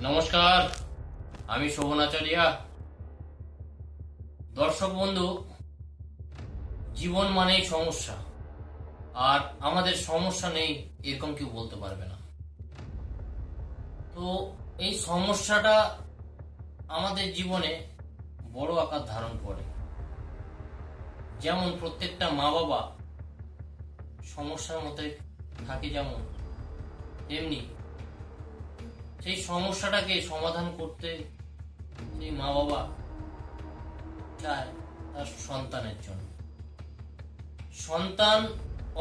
নমস্কার, আমি শোভন আচার্যা। দর্শক বন্ধু, জীবন মানেই সমস্যা, আর আমাদের সমস্যা নেই এরকম কেউ বলতে পারবে না। তো এই সমস্যাটা আমাদের জীবনে বড় আকার ধারণ করে। যেমন প্রত্যেকটা মা বাবা সমস্যার মধ্যে থাকে, যেমন তেমনি সেই সমস্যাটাকে সমাধান করতে সেই মা বাবা চায় তার সন্তানের জন্য। সন্তান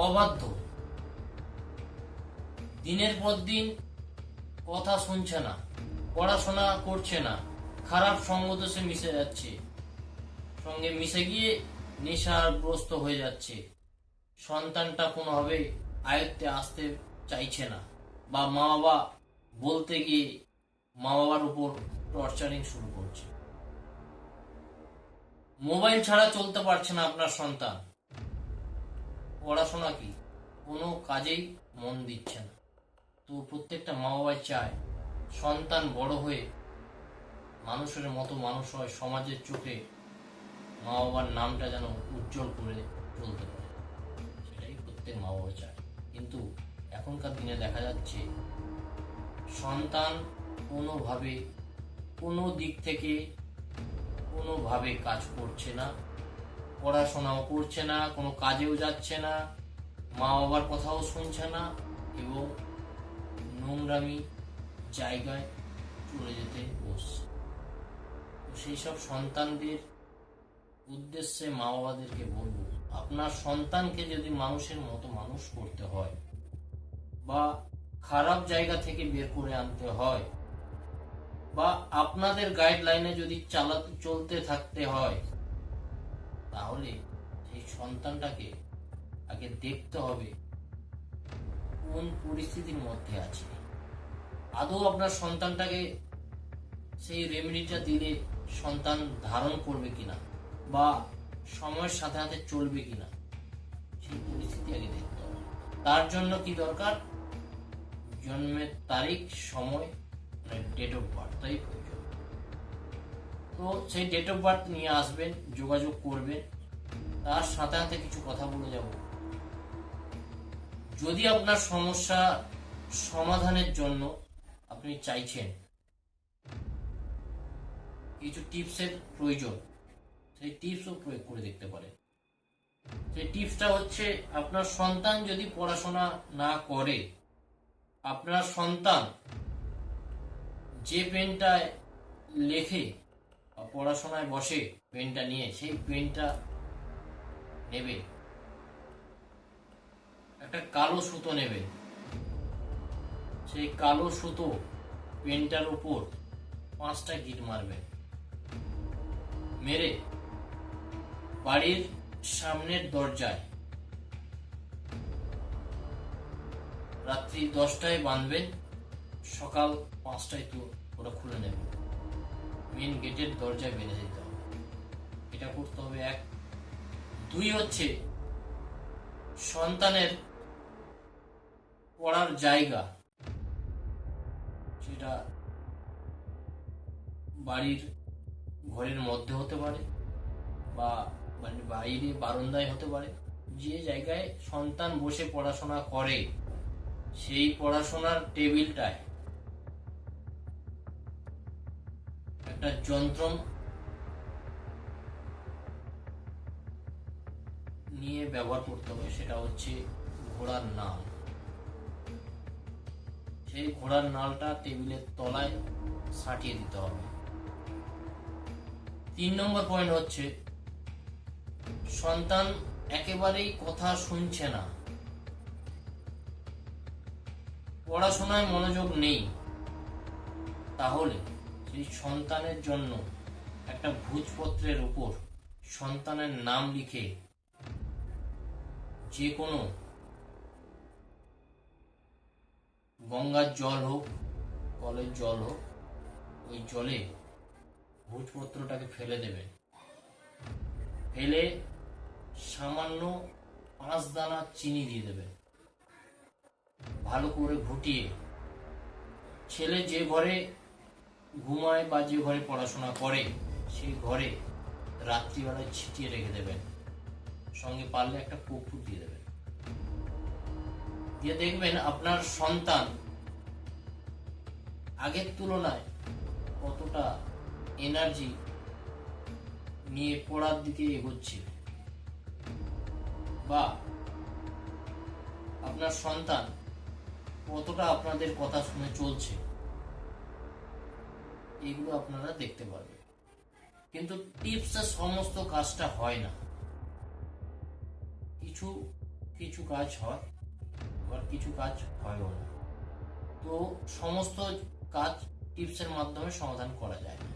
অবাধ্য, দিনের পর দিন কথা শুনছে না, পড়াশোনা করছে না, খারাপ সঙ্গতে সে মিশে যাচ্ছে, সঙ্গে মিশে গিয়ে নেশাগ্রস্ত হয়ে যাচ্ছে। সন্তানটা কোনোভাবে আয়ত্তে আসতে চাইছে না, বা মা বাবা বলতে গিয়ে মা বাবার উপর টর্চারিং শুরু করছে। মোবাইল ছাড়া চলতে পারছে না আপনার সন্তান। পড়াশোনা কি, কোনো কাজেই মন দিচ্ছে না। তো প্রত্যেকটা মা বাবাই চায় সন্তান বড় হয়ে মানুষের মতো মানুষ হয়, সমাজের চোখে মা বাবার নামটা যেন উজ্জ্বল করে চলতে পারে, সেটাই প্রত্যেক মা বাবা চায়। কিন্তু এখনকার দিনে দেখা যাচ্ছে সন্তান কোনোভাবে কোনো দিক থেকে কোনোভাবে কাজ করছে না, পড়াশোনাও করছে না, কোনো কাজেও যাচ্ছে না, মা বাবার কথাও শুনছে না, এবং নোংরামি জায়গায় চলে যেতে বসছে। তো সেই সব সন্তানদের উদ্দেশ্যে মা বাবাদেরকে বলবো, আপনার সন্তানকে যদি মানুষের মতো মানুষ করতে হয়, বা খারাপ জায়গা থেকে বের করে আনতে হয়, বা আপনাদের গাইডলাইনে যদি চলতে থাকতে হয়, তাহলে সেই সন্তানটাকে আগে দেখতে হবে কোন পরিস্থিতির মধ্যে আছে। আদৌ আপনার সন্তানটাকে সেই রেমেডিটা দিলে সন্তান ধারণ করবে কিনা, বা সময়ের সাথে সাথে চলবে কিনা, সেই পরিস্থিতি আগে দেখতে হবে। তার জন্য কি দরকার? জন্মের তারিখ, সময়, ডেট অফ বার্থ, তাই প্রয়োজন। তো সেই ডেট অফ বার্থ নিয়ে আসবেন, যোগাযোগ করবেন, তার সাথে সাথে কিছু কথা বলে যাব। যদি আপনার সমস্যা সমাধানের জন্য আপনি চাইছেন কিছু টিপসের প্রয়োজন, সেই টিপসও প্রয়োগ করে দেখতে পারেন। সেই টিপসটা হচ্ছে, আপনার সন্তান যদি পড়াশোনা না করে, আপনার সন্তান যে পেনটায় লেখে বা পড়াশোনায় বসে পেনটা নিয়ে, সেই পেনটা নেবে, একটা কালো সুতো নেবে, সেই কালো সুতো পেনটার উপর 5টা গিট মারবে, মেরে বাড়ির সামনের দরজায় রাত্রি 10টায় বাঁধবেন, সকাল 5টায় তো ওরা খুলে নেবে। মেন গেটের দরজায় বেঁধে দিতে হবে। এটা করতে হবে 1। 2 হচ্ছে, সন্তানের পড়ার জায়গা, সেটা বাড়ির ঘরের মধ্যে হতে পারে, বা বাড়ির বাইরে বারান্দায় হতে পারে। যে জায়গায় সন্তান বসে পড়াশোনা করে, সেই পড়াশোনার টেবিলটায় একটা যন্ত্র নিয়ে ব্যবহার করতে হবে, সেটা হচ্ছে ঘোড়ার নাল। সেই ঘোড়ার নালটা টেবিলের তলায় সাটিয়ে দিতে হবে। 3 নম্বর পয়েন্ট হচ্ছে, সন্তান একেবারেই কথা শুনছে না, পড়াশোনায় মনোযোগ নেই, তাহলে সেই সন্তানের জন্য একটা ভূজপত্রের উপর সন্তানের নাম লিখে, যে কোনো গঙ্গার জল হোক, কলের জল হোক, ওই জলে ভূজপত্রটাকে ফেলে দেবে। ফেলে সামান্য 5 দানা চিনি দিয়ে দেবে, ভালো করে ঘুটিয়ে ছেলে যে ঘরে ঘুমায় বা যে ঘরে পড়াশোনা করে সেই ঘরে রাত্রিবেলায় ছিটিয়ে রেখে দেবেন, সঙ্গে পারলে একটা কর্পূর দিয়ে দেবেন। দিয়ে দেখবেন আপনার সন্তান আগের তুলনায় কতটা এনার্জি নিয়ে পড়ার দিকে এগোচ্ছে, বা আপনার সন্তান কতটা আপনাদের কথা শুনে চলছে, এগুলো আপনারা দেখতে পারবেন। কিন্তু টিপসে সমস্ত কাজটা হয় না, কিছু কিছু কাজ হয়, আবার কিছু কাজ হয়ও না। তো সমস্ত কাজ টিপসের মাধ্যমে সমাধান করা যায় না।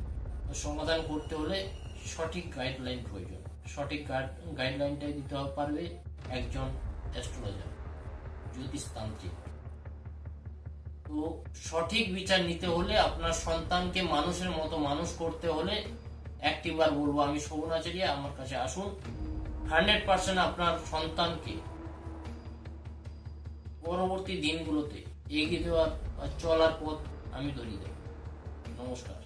তো সমাধান করতে হলে সঠিক গাইডলাইন প্রয়োজন। সঠিক গাইডলাইনটাই দিতে পারবে একজন অ্যাস্ট্রোলজার, জ্যোতিষতান্ত্রিক। তো সঠিক বিচার নিতে হলে আপনার সন্তানকে মানুষের মতো মানুষ করতে হলে একটিবার বলবো, আমি শোভন আচার্য, আমার কাছে আসুন। 100% আপনার সন্তানকে পরবর্তী দিনগুলোতে এগিয়ে দেওয়ার বা চলার পথ আমি ধরিয়ে দেব। নমস্কার।